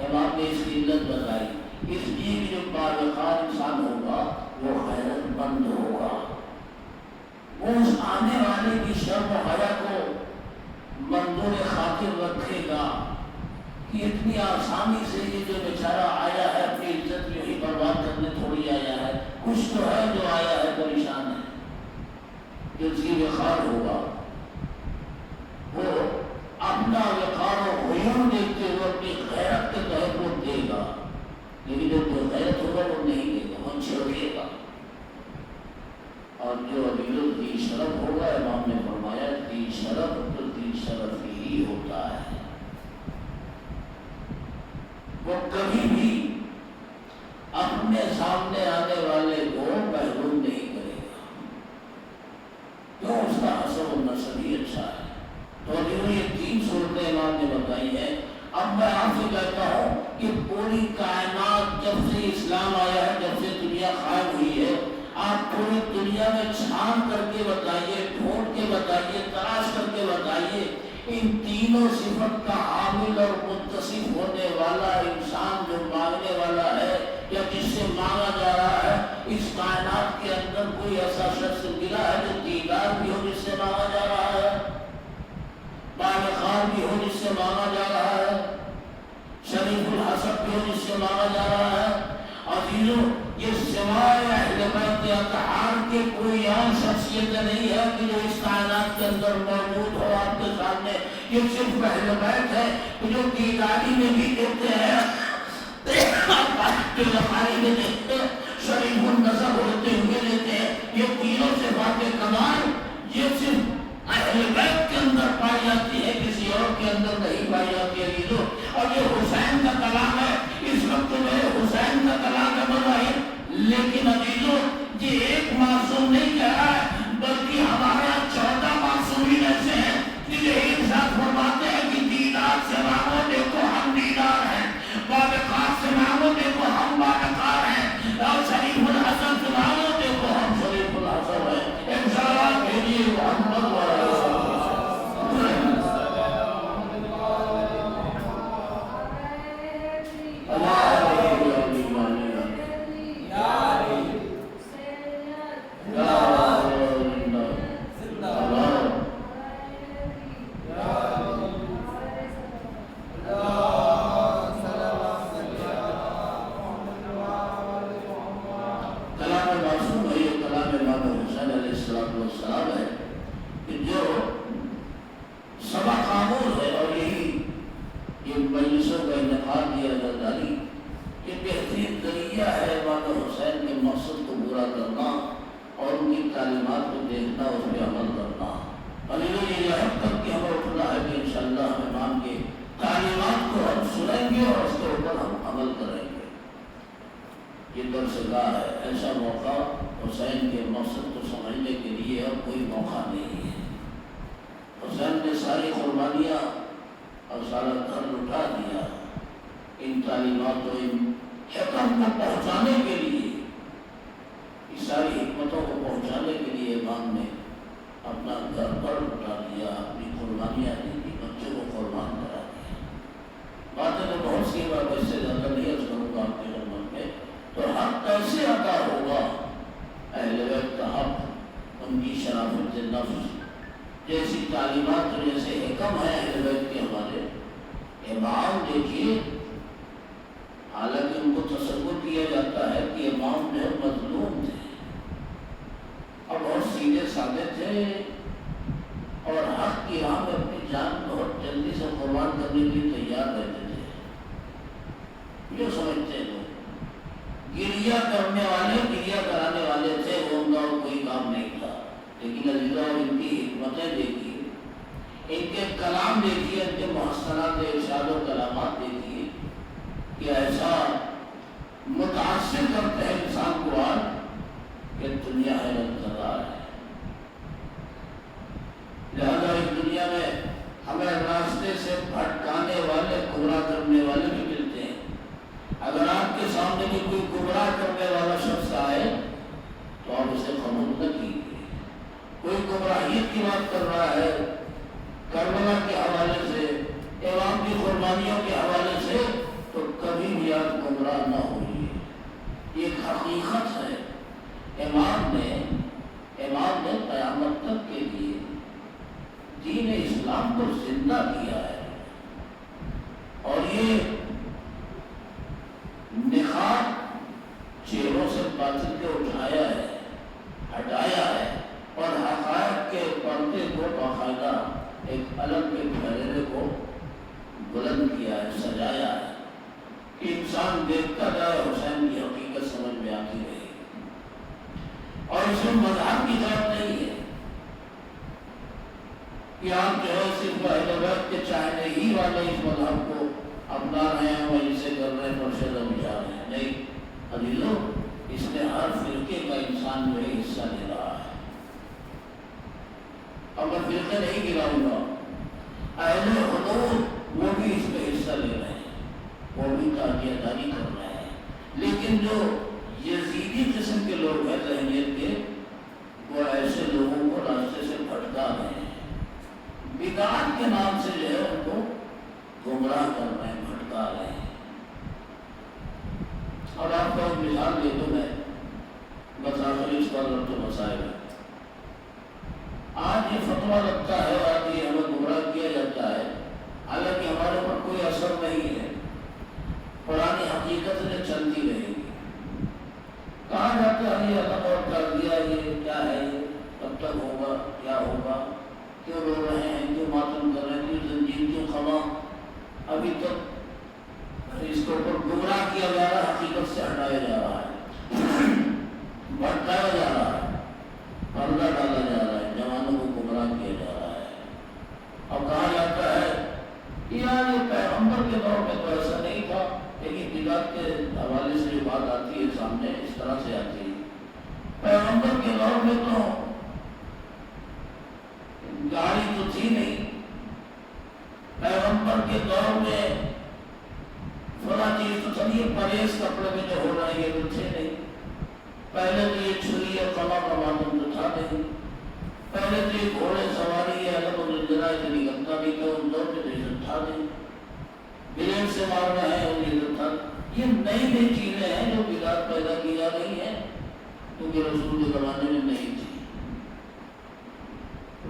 امام نے اس کی علت بتائی، اس لیے کہ جو بالغ انسان ہوگا وہ غیرت مند ہوگا، وہ اس آنے والے کی شرم و حیا کو مندوں نے خاطر رکھے گا کہ اتنی آسانی سے یہ جو بیچارہ آیا ہے اپنی عزت جو ہی برباد کرنے تھوڑی آیا ہے، کچھ تو ہے جو آیا ہے پریشان ہے، جو اس کی وقار ہوگا وہ اپنا وقار و غیور دیکھتے ہوئے اپنی غیرت کے تحت وہ دے گا، لیکن جو غیرت ہوگا وہ نہیں دے گا، وہ چھوڑے گا۔ اور جو عدل ذی شرف ہوگا، امام نے فرمایا ذی شرف تو ذی شرف ہی ہوتا ہے، وہ کبھی بھی اپنے سامنے آنے والے کو محروم نہیں کرے گا، کیوں؟ اس کا حسب و نسب ہی اچھا ہے۔ تو یہ 3 صورتیں امام نے بتائی ہیں۔ اب میں آپ سے کہتا ہوں کہ پوری کائنات جب سے اسلام آیا ہے، جب سے دنیا قائم ہوئی ہے، آپ پوری دنیا میں چھان کر کے بتائیے، ڈھونڈ کے بتائیے، تلاش کر کے بتائیے، ان تینوں صفت کا حامل اور متصف ہونے والا انسان جو مانگنے والا ہے یا جس سے مانگا جا رہا ہے، اس کائنات کے اندر کوئی ایسا شخص ملا ہے جو دیندار بھی ہو جس سے مانگا جا رہا ہے، بالغ بھی ہو جس سے مانگا جا رہا ہے، شریف الحسب بھی ہو جس سے مانگا جا رہا ہے؟ عزیزو، یہ سوائے اہل بیت اطہار کے کوئی اور شخصیت نہیں ہے کہ جو اس کائنات کے اندر موجود ہو آپ کے سامنے، یہ صرف اہل بیت ہے جو دینداری میں بھی دیتے ہیں، وقاری میں دیتے ہیں، شریف النظر ہوتے ہوئے لیتے ہیں، یہ تینوں صفات کمال یہ صرف اہل بیت کے اندر پائی جاتی ہے، کسی اور کے اندر نہیں پائی جاتی ہے۔ عزیزو، اور یہ حسین کا کلام ہے، اس وقت میں حسین کا کلام ہے مظاہر، لیکن عزیزو یہ ایک معصوم نہیں کہہ رہا ہے، بلکہ ہمارے 14 معصومین ایسے ہیں کہ یہ ارشاد فرماتے ہیں کہ دیدار سے مانگو دیکھو ہم دیدار ہیں، بالغ سے مانگو دیکھو ہم بالغ ہیں، اور شریف الحسن سے مانگو دیکھو ہم شریف الحسن ہیں۔ ایک سلام بھیجیے محمد والا جیسی تعلیمات جیسے حکم ہے اہل بیت کے ہمارے امام دیکھیے، حالانکہ ان کو تصور کیا جاتا ہے کہ امام جو مظلوم تھے اور بہت سیدھے سادے تھے اور حق کی راہ میں اپنی جان بہت جلدی سے قربان کرنے کے لیے تیار رہتے تھے، جو سمجھتے ہیں لوگ گریہ کرنے والے گریہ کرانے والے تھے، وہ ان کا کوئی کام نہیں تھا۔ لیکن عزیزہ ان کی حکمتیں دیکھیے، ان کے کلام دیکھیے، ان کے محسنات ارشاد و کلامات دیکھیے کہ ایسا متاثر کرتے ہیں انسان کو آج کہ دنیا حیرت کر رہا ہے۔ لہذا اس دنیا میں ہمیں راستے سے بھٹکانے والے، گمراہ کرنے والے بھی ملتے ہیں۔ اگر آپ کے سامنے بھی کوئی گمراہ کرنے والا شخص آئے تو آپ اسے قبول نہ کیجیے۔ کوئی گمراہیت کی بات کر رہا ہے کربلا کے حوالے سے، امام کی قربانیوں کے حوالے سے، تو کبھی بھی آپ گمراہ نہ ہوئیے۔ یہ ایک حقیقت ہے۔ امام نے قیامت تک کے لیے دین اسلام کو زندہ کیا ہے، اور یہ نقاب چہروں سے باطل کے اٹھایا ہے، ہٹایا ہے، اور حقائق کے پردے کو باقاعدہ ایک الگ کے پھیلنے کو بلند کیا ہے، سجایا ہے کہ انسان دیکھتا جائے، حسین کی حقیقت سمجھ میں آتی رہے۔ اور اس میں مذہب کی طرف نہیں ہے کہ آپ جو ہے صرف اہل بیت کے چاہنے ہی والے اس مذہب کو اپنا رہے ہیں، وہیں سے کر رہے ہیں، مرشد بجا رہے ہیں۔ نہیں عزیزو، اس میں ہر فرقے کا انسان جو ہے حصہ لے رہا ہے۔ اور میں فرقے نہیں گراؤں گا، اہل حدود وہ بھی اس میں حصہ لے رہے ہیں، وہ بھی تاکیہ داری کر رہے ہیں۔ لیکن جو یزیدی قسم کے لوگ ہیں ذہنیت کے، وہ ایسے لوگوں کو راستے سے بھٹکا رہے ہیں، بدعت کے نام سے جو ہے ان کو گمراہ کر رہے ہیں، بھٹکا رہے ہیں۔ اور آپ کو ایک مثال دے دوں میں، بس آخری اس پر ربط مسائل ہے۔ آج یہ فتویٰ لگتا ہے، آج یہ ہمیں گمراہ کیا جاتا ہے، حالانکہ ہمارے پر کوئی اثر نہیں ہے، پرانی حقیقت نے چلتی رہے گی۔ کہا جاتا ہے یہ ادب اور تعزیہ، یہ کیا ہے، یہ کب تک ہوگا، کیا ہوگا، کیوں رو رہے ہیں، کیوں ماتم کر رہے ہیں، کیوں زنجیر، کیوں خما۔ ابھی تک اس کے اوپر گمراہ کیا جا رہا ہے، حقیقت سے ہٹایا جا رہا ہے، بھٹکایا جا رہا ہے، پردہ ڈالا جا رہا ہے، جوانوں کو گمراہ کیا جا رہا ہے۔ اب کہا جاتا ہے کہ یار یہ پیغمبر کے دور میں تو ایسا نہیں تھا، لیکن بدعت کے حوالے سے جو بات آتی ہے سامنے اس طرح سے آتی ہے۔ پیغمبر کے دور میں تو گاڑی تو تھی نہیں، پیغمبر کے دور میں فلاں چیز تو چلیے پریس کپڑے میں جو ہو رہا ہے یہ تو تھے نہیں، پہلے تو یہ چھری اور قلم کا ماتم تو تھا نہیں، پہلے تو یہ گھوڑے سواری ہے الگ الجرا اتنی گندا نہیں تھا، اس دور میں تو یہ تھا نہیں، بلیڈ سے مارنا ہے اور یہ تو تھا۔ یہ نئی نئی چیزیں ہیں جو بدعت پیدا کی جا رہی ہیں، کیونکہ رسول کے زمانے میں نہیں تھی،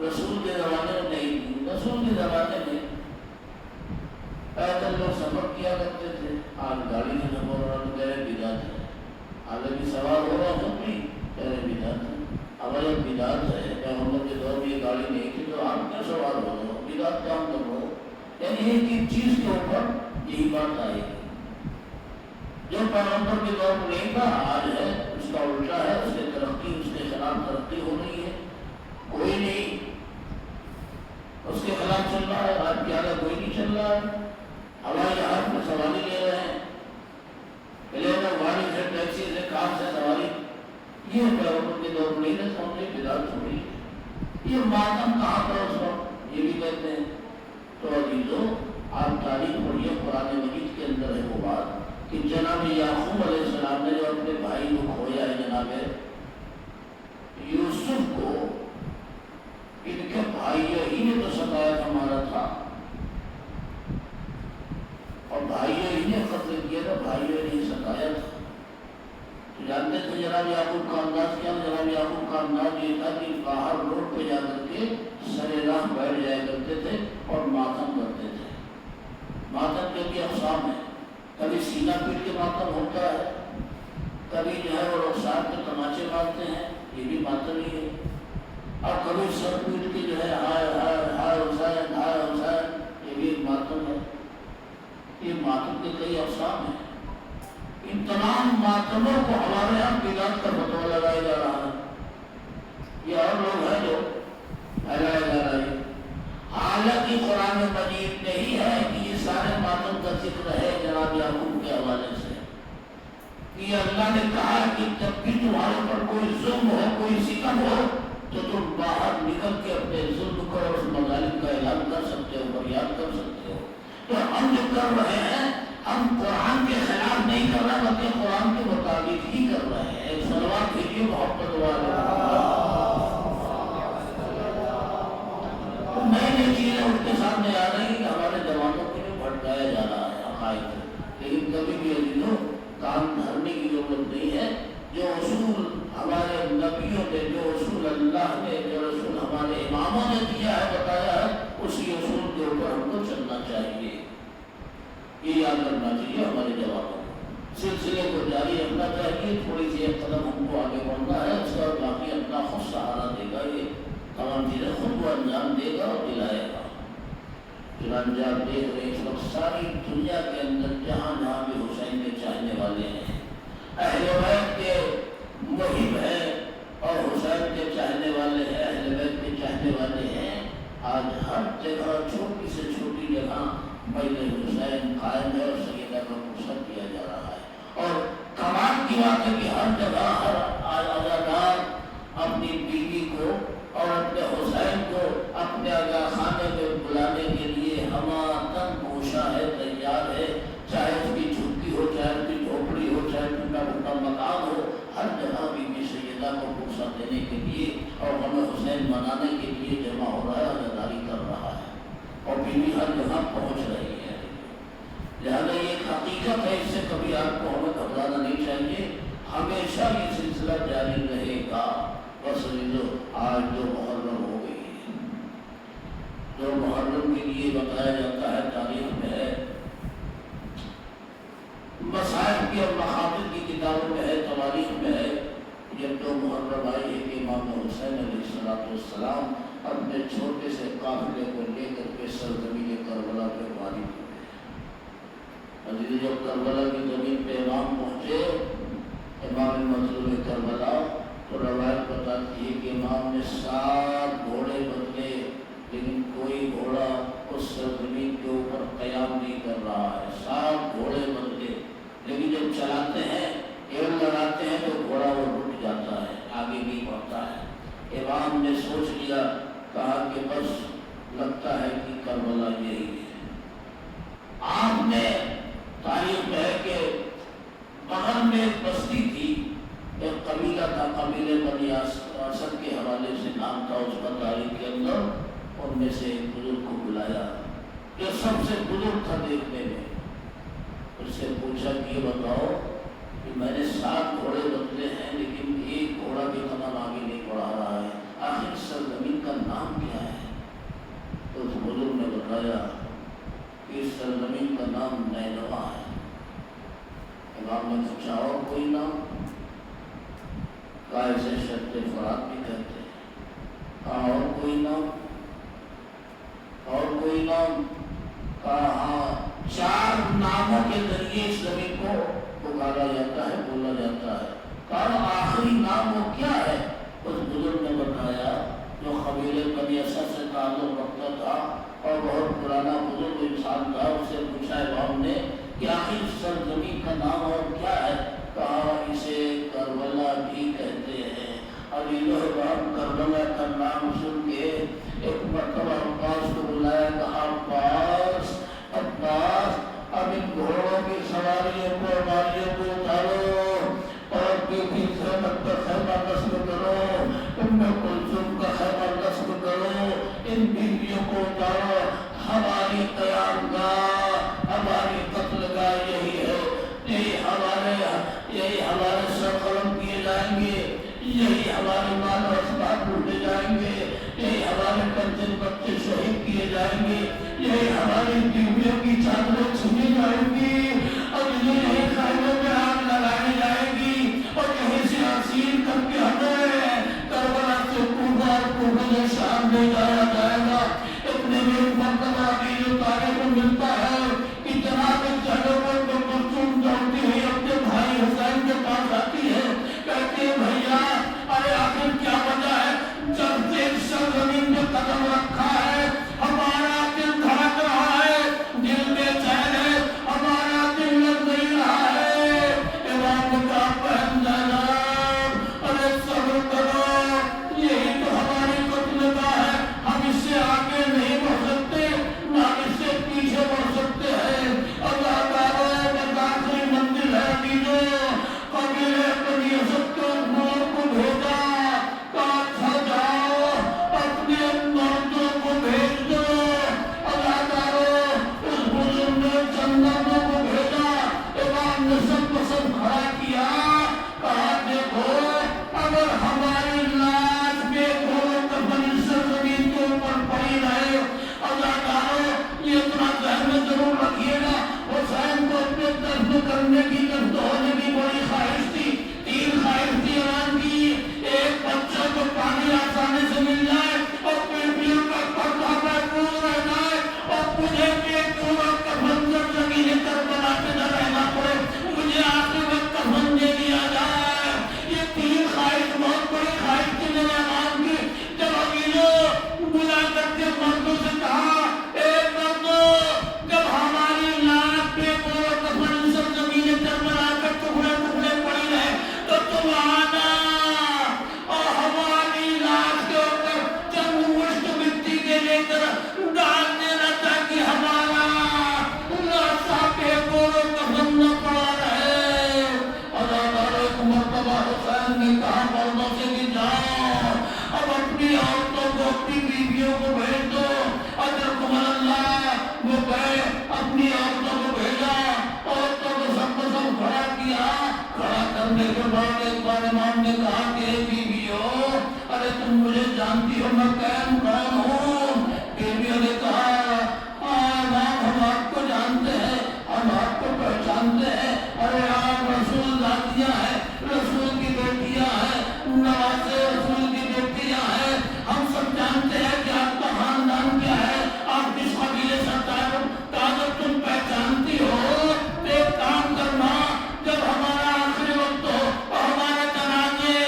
رسول کے زمانے میں نہیں تھی۔ رسول کے زمانے میں پیدل لوگ سفر کیا کرتے تھے، آج گاڑی سے سفر ہو رہا تو کہہ رہے بدعت ہے، حالانکہ سوار ہو رہا تو بھی کہہ رہے بدعت ہے۔ اب اگر بدعت ہے، پیغمبر کے دور میں یہ گاڑی نہیں تھی تو آپ کیا سوار ہو رہے ہو، بدعت کام کر رہے ہو؟ یعنی ایک ایک چیز کے اوپر یہی بات آئے گی۔ جو پیغمبر کے دور میں نہیں تھا آج ہے، اس کا الٹا ہے، اس کی ترقی، اس کے خلاف ترقی ہو رہی ہے، کوئی نہیں اس کے خلاف چل رہا ہے، آج کے آگے کوئی نہیں چل رہا ہے۔ ہوائی جہاز میں سواری لے رہے ہیں، پلین اور گاڑی سے، ٹیکسی سے، کار سے سواری، یہ پیغمبر کے دور میں نہیں سمجھے، بدعت ہو رہی ہے۔ یہ ماتم کہاں پر اس وقت یہ بھی کہتے ہیں۔ تو عزیزو، آپ تاریخ پڑھیے، قرآن مجید کے اندر ہے وہ بات کہ جناب یعقوب علیہ السلام نے جو اپنے بھائی کو کھویا ہے، جناب یوسف کو، ان کے بھائیوں ہی نے تو ستایا ہمارا تھا، اور بھائیوں ہی نے قتل کیا تھا، بھائیوں نے ستایا تھا۔ تو جانتے تھے جناب یعقوب کا انداز کیا؟ جناب یعقوب کا انداز یہ تھا کہ باہر روڈ پہ جا کر کے سر راہ بیٹھ جایا کرتے تھے اور ماتم کرتے تھے۔ ماتم کے بھی اقسام ہیں، کبھی سینہ پیٹ کے ماتم ہوتا ہے، کبھی جو ہے وہ رخسار کے تماچے مارتے ہیں، یہ بھی ماتم ہی ہے، اور کبھی سر پیٹ کے جو ہے ہائے ہائے ہائے حسین ہائے حسین، یہ بھی ایک ماتم ہے۔ یہ ماتم کے کئی اقسام ہیں۔ ان تمام ماتموں کو ہمارے یہاں بدعت کا فتویٰ لگایا جا رہا ہے۔ یہ اور لوگ ہیں جو پھیلایا جا رہا ہے، حالانکہ کہ اللہ نے کہا کہ جب بھی تمہارے پر کوئی ظلم ہو، کوئی ستم ہو، تو تم باہر نکل کے اپنے ظلم کو اور اس مظالم کا اعلان کر سکتے ہو، فریاد کر سکتے ہو۔ تو ہم جو کر رہے ہیں، ہم قرآن کے خلاف نہیں کر رہے بلکہ قرآن کے مطابق ہی کر رہے ہیں۔ ایک صلوات بھیجیے محمد والے۔ نئی نئی چیزیں ان کے سامنے آ رہی ہیں کہ ہمارے جوانوں کو جو بھٹکایا جا رہا ہے عقائد، لیکن کبھی بھی عزیزوں کام دھرنے کی ضرورت نہیں ہے۔ جو اصول ہمارے نبیوں نے، جو اصول اللہ نے، جو اصول ہمارے اماموں نے دیا ہے، بتایا ہے، اسی اصول کے اوپر ہم کو چلنا چاہیے۔ یہ یاد رکھنا چاہیے ہمارے جوانوں کو، سلسلے کو جاری رکھنا چاہیے۔ تھوڑی سی ایک قدم ہم کو آگے بڑھنا ہے، اس کا باقی اپنا خود سہارا دے گا، یہ تمام چیزیں خود کو انجام دے گا اور دلائے گا۔ چنانچہ آپ دیکھ رہے اس وقت ساری دنیا کے اندر جہاں جہاں بھی حسین کے چاہنے والے ہیں، اہل بیت کے محب ہیں اور حسین کے چاہنے والے ہیں، اہل بیت کے چاہنے والے ہیں، آج ہر جگہ چھوٹی سے چھوٹی جگہ بیت حسین قائم ہے اور سیدہ کا پرسر کیا جا رہا ہے۔ اور کمال کی بات ہے کہ ہر جگہ ہر عزادار اپنی بیوی کو اور اپنے حسین کو اپنے آقا خانے میں بلانے کے لیے ہمہ تن پوشا ہے، تیار ہے، چاہے اس کی جھکی ہو، چاہے اس کی جھوپڑی ہو، چاہے ٹوٹا پھوٹا مکان ہو، ہر جگہ بیوی سیدہ کو پوشا دینے کے لیے اور ہمیں حسین منانے کے لیے جمع ہو رہا ہے، عزاداری کر رہا ہے اور بیوی ہر جگہ پہنچ رہی ہے۔ لہذا یہ ایک حقیقت ہے، اس سے کبھی آپ کو ہمیں گھبرانا نہیں چاہیے، ہمیشہ یہ سلسلہ جاری رہے گا۔ بس آج جو محرم ہو گئی ہے، جو محرم کے لیے بتایا جاتا ہے، تاریخ میں ہے، مصائب کی اور مخاطب کی کتابوں میں ہے، تواریخ میں ہے، جب تو محرم آئی ہے کہ امام حسین علیہ السلام اپنے چھوٹے سے قافلے کو لے کر کے سرزمین کربلا پہ غالب ہوئے۔ عزیز جب کربلا کی زمین پہ امام پہنچے، امام مظلوم کربلا، تو روایت بتاتی ہے کہ امام نے 7 گھوڑے بدلے، لیکن کوئی گھوڑا اس سرزمین کے اوپر قیام نہیں کر رہا ہے۔ 7 گھوڑے بدلے، لیکن جب چلاتے ہیں، ایڑ لگاتے ہیں تو گھوڑا وہ رک جاتا ہے، آگے نہیں بڑھتا ہے۔ امام نے سوچ لیا، کہا کہ بس لگتا ہے کہ کربلا یہی ہے۔ آپ نے تاریخ میں ہے کہ بغل میں ایک بستی تھی، ایک قبیلہ تھا، قبیلے بنی اسد کے حوالے سے نام تھا اس کا تاریخ کے اندر۔ ان میں سے ایک بزرگ کو بلایا جو سب سے بزرگ تھا دیکھنے میں، اس سے پوچھا کہ یہ بتاؤ کہ میں نے 7 گھوڑے بدلے ہیں لیکن ایک گھوڑا بھی قدم آگے نہیں بڑھا رہا ہے، آخر سرزمین کا نام کیا ہے؟ تو اس بزرگ نے بتایا کہ اس سرزمین کا نام نینوا ہے۔ امام نے پوچھا اور کوئی نام؟ کہا اسے شرط فرات بھی کہتے ہیں۔ کہا اور کوئی نام؟ اور کوئی نام؟ کہا ہاں، 4 ناموں کے ذریعے اس زمین کو پکارا جاتا ہے، بولا جاتا ہے۔ کہا آخری نام وہ کیا ہے؟ اس بزرگ نے بتایا جو قبیلے بنی اسد سے تعلق رکھتا تھا اور بہت پرانا بزرگ انسان تھا، اس سے پوچھا امام نے کہ آخر سرزمین کا نام اور کیا ہے؟ کہا اسے کربلا بھی کہتے ہیں۔ اب یہ کربلا کا نام سن کے ایک مرتبہ عباس کو بلایا، کہا عباس اب ان گھوڑوں کی سواریوں کو مالیوں کو اتارو اور بیوی زینب کا خیمہ نصب کرو، ام کلثوم کا خیمہ نصب کرو، ان بیویوں کو اتارو، ہماری قیام گاہ، ہماری قتل گاہ یہی ہے، یہی ہمارے سر قلم کیے جائیں گے، یہی ہمارے مال و اسباب لوٹے جائیں گے، یہی ہمارے کنزل بچے شہید کیے جائیں گے، یہی ہماری بیویوں کی چادریں چھینی جائیں گی اور یہی خیموں میں آگ لگائی جائے گی اور یہیں سے اسیر کر کے ہمیں کربلا سے کوفہ اور کوفہ سے شام لے جایا جائے گا۔ اتنے میں ایک مرتبہ کی جو تاریخ میں ملتا ہے کہ جناب چلو کو کلثوم دوڑتی ہوئی اپنے بھائی حسین کے پاس آتی ہے، کہتی ہے بھیا ارے آخر کیا وجہ ہے جب سے سرزمین میں قدم رکھا ہے ہمارا دل دھڑک رہا ہے، دل بے چین ہے، ہمارا وہ گئے اپنی عورتوں کو بھیجا، عورتوں کو سب کھڑا کیا، کھڑا کرنے کے بعد ایک بار امام نے کہا کہ بیوی ہو، ارے تم مجھے جانتی ہو میں کون ہوں؟ بیویوں نے کہا امام ہم آپ کو جانتے ہیں، ہم آپ کو پہچانتے ہیں، ارے آپ رسول ذاتیہ ہیں، رسول کی بیٹیاں ہیں، نواز رسول کی بیٹیاں ہیں، ہم سب جانتے ہیں کہ آپ کا خاندان کیا ہے، آپ کس قبیلے سے تعلق، تم پہچانتی ہو تو ایک کام کرنا، جب ہمارا آخری وقت ہو اور ہمارے جنازے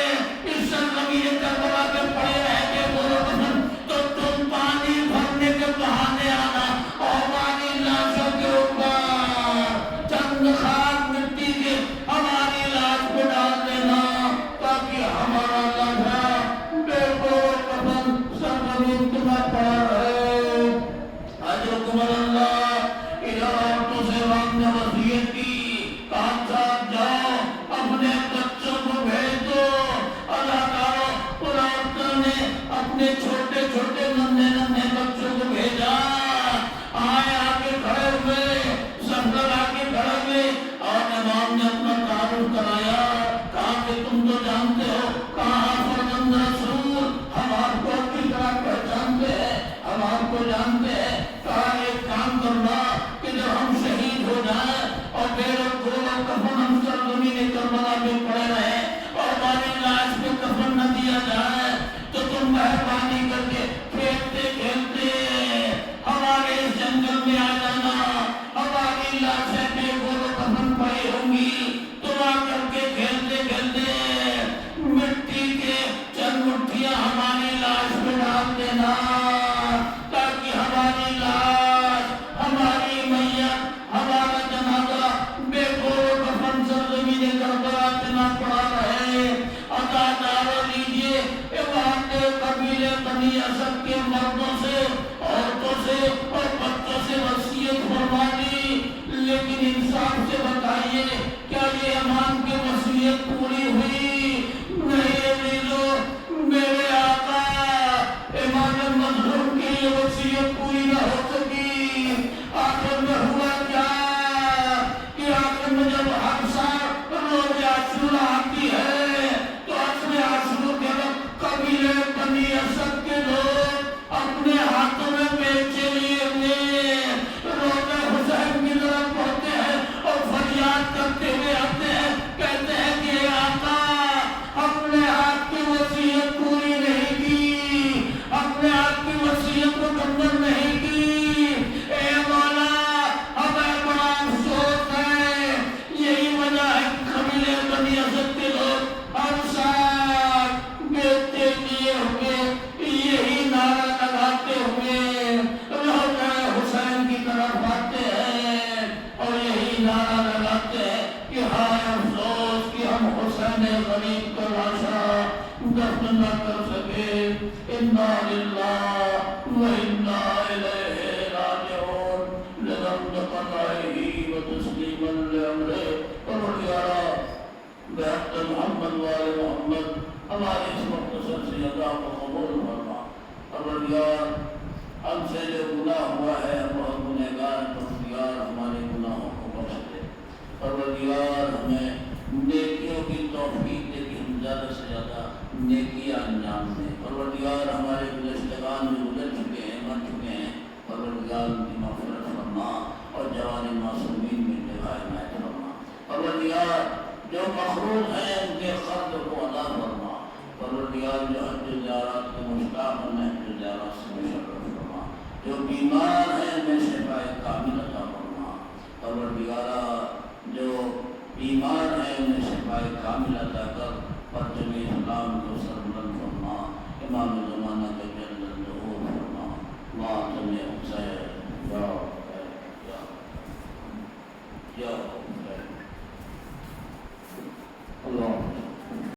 اس سرزمین کربلا پہ پڑے رہ کے بولو کفن، تو تم پانی بھرنے کے بہانے آنا اور ہماری لاشوں کے اوپر چند خاک مٹی کے ہماری لاش پہ ڈال دینا، تاکہ ہمارا لاشا بے بولو کفن سرزمین تمہیں پڑا رہے۔ اجرکم اللہ۔ ادھر عورتوں سے امام نے وصیت کی، کہا صاحب جاؤ اپنے بچوں کو بھیج دو۔ اداکاروں اور عورتوں نے اپنے چھوٹے چھوٹے ننھے ننھے بچوں کو بھیجا، آئے آگے کھڑے ہوئے، سب لوگ آگے کھڑے ہوئے اور امام نے اپنا تعارف کرایا، کہا کہ تم تو جانتے ہو، کہا فرزند رسول ہم آپ کو اچھی طرح پہچانتے ہیں، ہم آپ کو جانتے ہیں، کہا ایک کام کرنا کہ جب ہم شہید ہو جائیں اور بے گول کفن ہم سرزمین کربلا میں پڑے رہے اور ہماری لاش پہ کفن نہ دیا جائے تو تم مہربانی کر کے کھیلتے کھیلتے ہمارے اس جنگل میں آ جانا، ہماری لاشیں بے گول کفن پڑی ہوں گی، تم آ کر کے کھیلتے کھیلتے مٹی کے چند مٹھیاں ہماری لاش پہ ڈال دینا، تاکہ ہماری لاش، ہماری میت، ہمارا جنازہ بے گول کفن سرزمین کربلا پہ نہ پڑا رہے۔ عزادارو لیجیے، امام نے قبیلے بنی اسد کے مردوں سے، عورتوں سے اور بچوں سے وصیت فرما دی، لیکن انصاف سے بتائیے کیا یہ امام کی وصیت پوری ہوئی؟ نہیں عزیزو، میرے آقا امام مظلوم کی یہ وصیت پوری نہ ہو سکی۔ آخر میں ہوا کیا کہ آخر میں جب ہر سال روز عاشورہ آتی ہے تو اپنے عاشور کے وقت قبیلے بنی اسد کے لوگ اپنے ہاتھوں میں بیچے لیے روزہ حسین کی طرف پڑھتے ہیں اور فریاد کرتے ہوئے آتے ہیں، کہتے ہیں کہ آقا ہم نے آپ کی وصیت پوری نہیں کی، ہم نے آپ کی وصیت مکمل نہیں کی، اے مولا ہمیں بڑا افسوس ہے۔ یہی وجہ ہے قبیلے بنی اسد کے لوگ ہر سال بیٹے لیے ہوئے یہی نعرہ لگاتے ہوئے روضہ حسین کی طرف آتے ہیں اور یہی نعرہ لگاتے ہیں کہ ہائے افسوس کہ ہم حسین غریب کا لاشا دفن نہ کر سکے، انا للہ و انا الیہ راجعون، لذنب قضائه وتسلیما لامرہ۔ پروردگارا بحق محمد وآل محمد ہماری اس مختصر سی ادا کو قبول فرما۔ پروردگار ہم سے جو گناہ ہوا ہے بہت گنہگار، پروردگار ہمارے گناہوں کو بخش دے، پروردگار ہمیں نیکیوں کی توفیق دے کہ ہم زیادہ سے زیادہ نیکیاں انجام دیں، پروردگار ہمارے گزشتگان جو گزر چکے ہیں، مر چکے ہیں، پروردگار ان کی مغفرت فرما اور جوان معصومین میں انتہائی عنایت فرما، پروردگار جو مخروض ہیں ان کے قرض کو ادا فرما، پروردگار جو حج و زیارت کے مشتاق ہیں حج و زیارت سے مشرف فرما، جو بیمار ہیں انہیں شفاء کامل عطا فرما، پروردگارا جو بیمار ہیں انہیں شفاء کامل عطا کر، پرچم اسلام کو سربلند فرما، امام